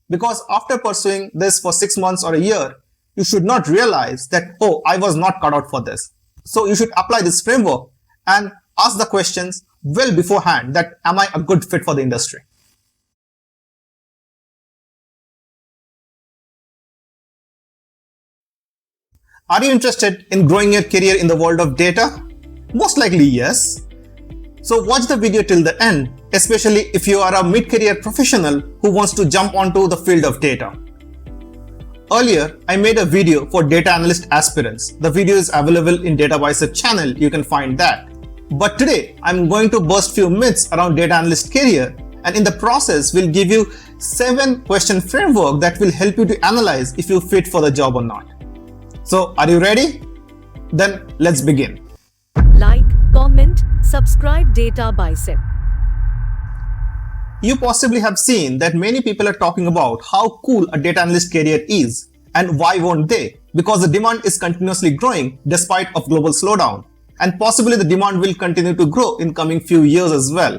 Because after pursuing this for 6 months or a year, you should not realize that, oh, I was not cut out for this. So you should apply this framework and ask the questions well beforehand that am I a good fit for the industry? Are you interested in growing your career in the world of data? Most likely yes. So watch the video till the end, especially if you are a mid-career professional who wants to jump onto the field of data. Earlier, I made a video for data analyst aspirants. The video is available in Data Bicep channel, you can find that. But today, I'm going to burst few myths around data analyst career, and in the process, we'll give you 7 question framework that will help you to analyze if you fit for the job or not. So, are you ready? Then let's begin. Like, comment, subscribe Data Bicep. You possibly have seen that many people are talking about how cool a data analyst career is, and why won't they? Because the demand is continuously growing despite of global slowdown, and possibly the demand will continue to grow in coming few years as well.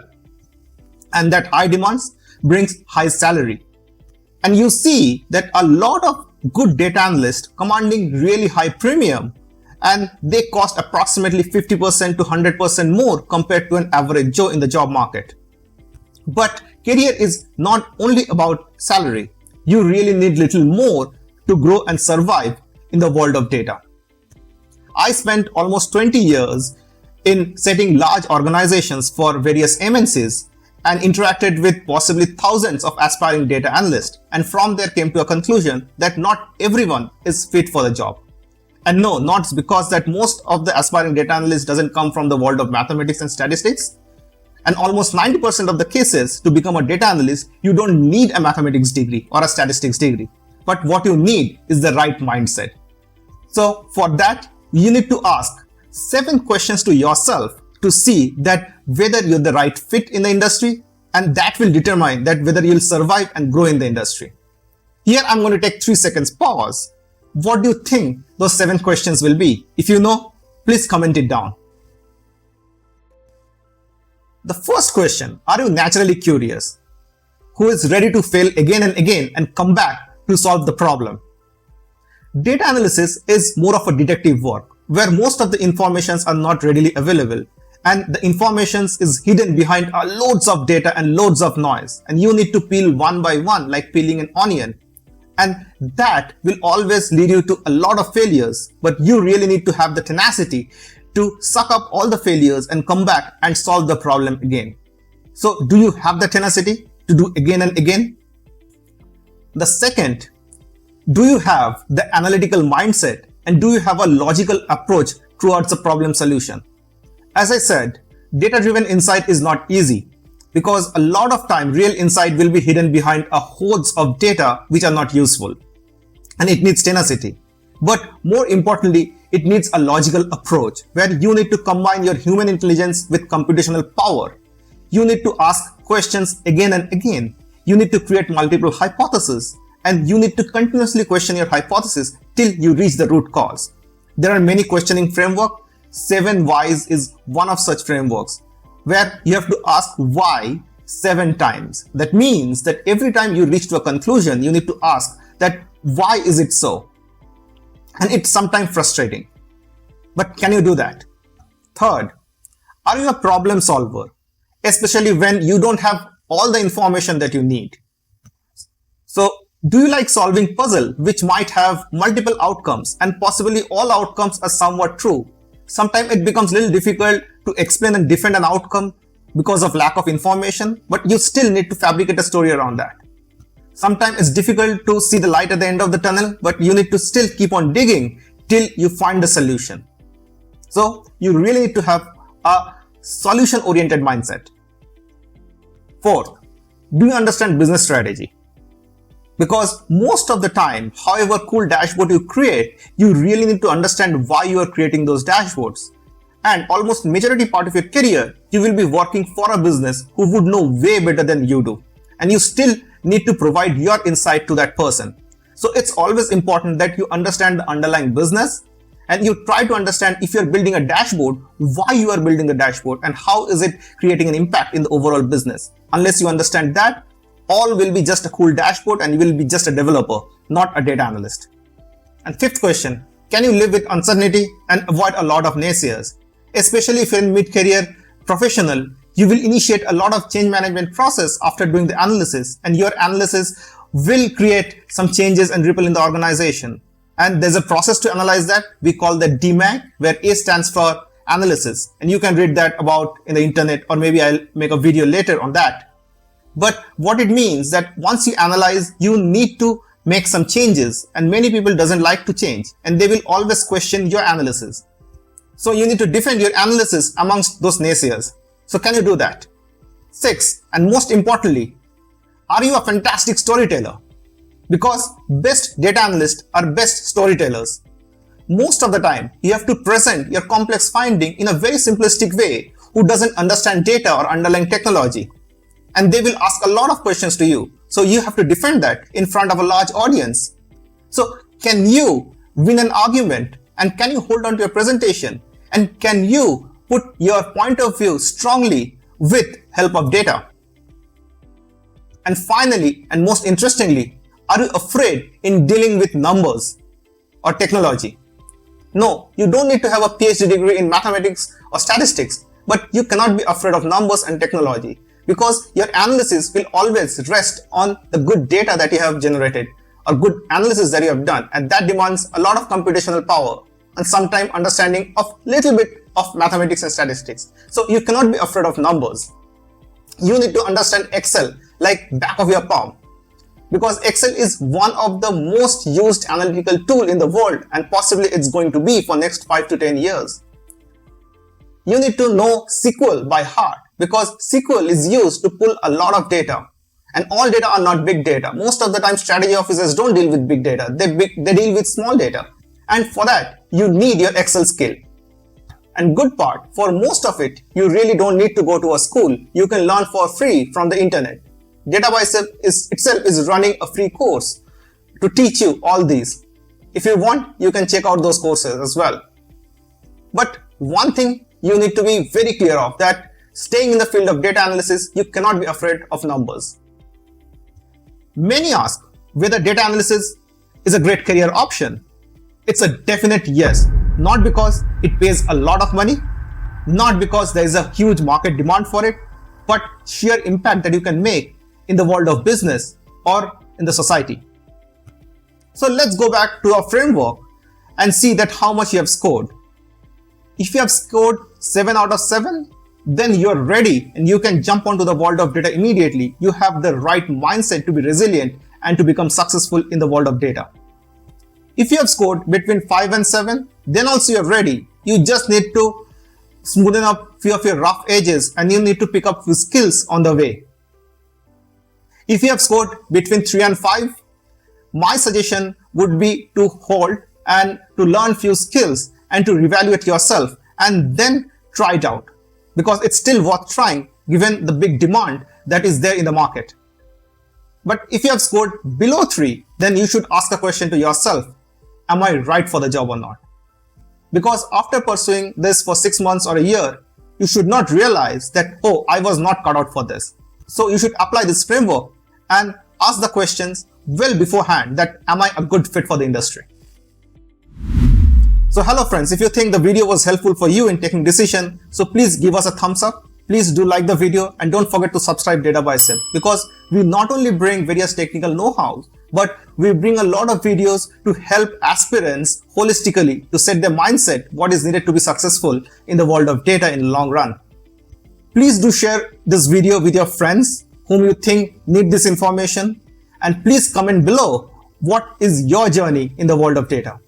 And that high demands brings high salary. And you see that a lot of good data analysts commanding really high premium, and they cost approximately 50% to 100% more compared to an average Joe in the job market. But career is not only about salary. You really need little more to grow and survive in the world of data. I spent almost 20 years in setting large organizations for various MNCs and interacted with possibly thousands of aspiring data analysts, and from there came to a conclusion that not everyone is fit for the job. And no, not because that most of the aspiring data analysts doesn't come from the world of mathematics and statistics. And almost 90% of the cases to become a data analyst, you don't need a mathematics degree or a statistics degree. But what you need is the right mindset. So for that, you need to ask 7 questions to yourself to see that whether you're the right fit in the industry, and that will determine that whether you'll survive and grow in the industry. Here I'm going to take 3 seconds pause. What do you think those 7 questions will be? If you know, please comment it down. The first question, are you naturally curious? Who is ready to fail again and again and come back to solve the problem? Data analysis is more of a detective work, where most of the informations are not readily available, and the informations is hidden behind loads of data and loads of noise, and you need to peel one by one like peeling an onion. And that will always lead you to a lot of failures, but you really need to have the tenacity to suck up all the failures and come back and solve the problem again. So do you have the tenacity to do again and again? The second, do you have the analytical mindset, and do you have a logical approach towards the problem solution? As I said, data-driven insight is not easy, because a lot of time real insight will be hidden behind a hordes of data which are not useful. And it needs tenacity. But more importantly, it needs a logical approach where you need to combine your human intelligence with computational power. You need to ask questions again and again. You need to create multiple hypotheses, and you need to continuously question your hypothesis till you reach the root cause. There are many questioning frameworks. 7 whys is one of such frameworks, where you have to ask why 7 times. That means that every time you reach to a conclusion, you need to ask that why is it so? And it's sometimes frustrating. But can you do that? Third, are you a problem solver? Especially when you don't have all the information that you need. So, do you like solving puzzle which might have multiple outcomes, and possibly all outcomes are somewhat true? Sometimes it becomes a little difficult to explain and defend an outcome because of lack of information, but you still need to fabricate a story around that. Sometimes it's difficult to see the light at the end of the tunnel, but you need to still keep on digging till you find the solution. So you really need to have a solution-oriented mindset. Fourth, do you understand business strategy? Because most of the time, however cool dashboard you create, you really need to understand why you are creating those dashboards. And almost majority part of your career, you will be working for a business who would know way better than you do. And you still need to provide your insight to that person. So it's always important that you understand the underlying business, and you try to understand if you're building a dashboard, why you are building the dashboard and how is it creating an impact in the overall business. Unless you understand that, all will be just a cool dashboard and you will be just a developer, not a data analyst. And fifth question, can you live with uncertainty and avoid a lot of naysayers? Especially if you're in mid-career professional, you will initiate a lot of change management process after doing the analysis, and your analysis will create some changes and ripple in the organization. And there's a process to analyze that. We call that DMAG, where A stands for analysis. And you can read that about in the internet, or maybe I'll make a video later on that. But what it means that once you analyze, you need to make some changes, and many people doesn't like to change and they will always question your analysis. So you need to defend your analysis amongst those naysayers. So can you do that? 6. And most importantly, are you a fantastic storyteller? Because best data analysts are best storytellers. Most of the time, you have to present your complex finding in a very simplistic way who doesn't understand data or underlying technology. And they will ask a lot of questions to you. So you have to defend that in front of a large audience. So can you win an argument? And can you hold on to your presentation? And can you put your point of view strongly with help of data? And finally, and most interestingly, are you afraid in dealing with numbers or technology? No, you don't need to have a PhD degree in mathematics or statistics, but you cannot be afraid of numbers and technology, because your analysis will always rest on the good data that you have generated or good analysis that you have done, and that demands a lot of computational power and sometimes understanding of little bit of mathematics and statistics. So you cannot be afraid of numbers. You need to understand Excel like back of your palm, because Excel is one of the most used analytical tool in the world, and possibly it's going to be for next 5 to 10 years. You need to know SQL by heart, because SQL is used to pull a lot of data, and all data are not big data. Most of the time strategy officers don't deal with big data, they deal with small data, and for that you need your Excel skill. And good part, for most of it you really don't need to go to a school. You can learn for free from the internet. Data Bicep itself is running a free course to teach you all these. If you want, you can check out those courses as well. But one thing you need to be very clear of, that staying in the field of data analysis, you cannot be afraid of numbers. Many ask whether data analysis is a great career option. It's a definite yes, not because it pays a lot of money, not because there is a huge market demand for it, but sheer impact that you can make in the world of business or in the society. So let's go back to our framework and see that how much you have scored. If you have scored 7 out of 7, then you're ready and you can jump onto the world of data immediately. You have the right mindset to be resilient and to become successful in the world of data. If you have scored between 5 and 7, then also you're ready. You just need to smoothen up few of your rough edges and you need to pick up few skills on the way. If you have scored between 3 and 5, my suggestion would be to hold and to learn few skills and to reevaluate yourself and then try it out, because it's still worth trying given the big demand that is there in the market. But if you have scored below 3, then you should ask a question to yourself, am I right for the job or not? Because after pursuing this for 6 months or a year, you should not realize that, oh, I was not cut out for this. So you should apply this framework and ask the questions well beforehand, that am I a good fit for the industry? So hello friends, if you think the video was helpful for you in taking decision, so please give us a thumbs up. Please do like the video and don't forget to subscribe Data Bicep, because we not only bring various technical know-how, but we bring a lot of videos to help aspirants holistically to set their mindset what is needed to be successful in the world of data in the long run. Please do share this video with your friends whom you think need this information, and please comment below what is your journey in the world of data.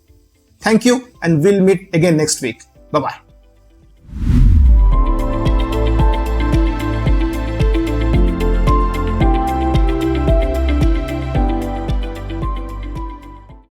Thank you, and we'll meet again next week. Bye-bye.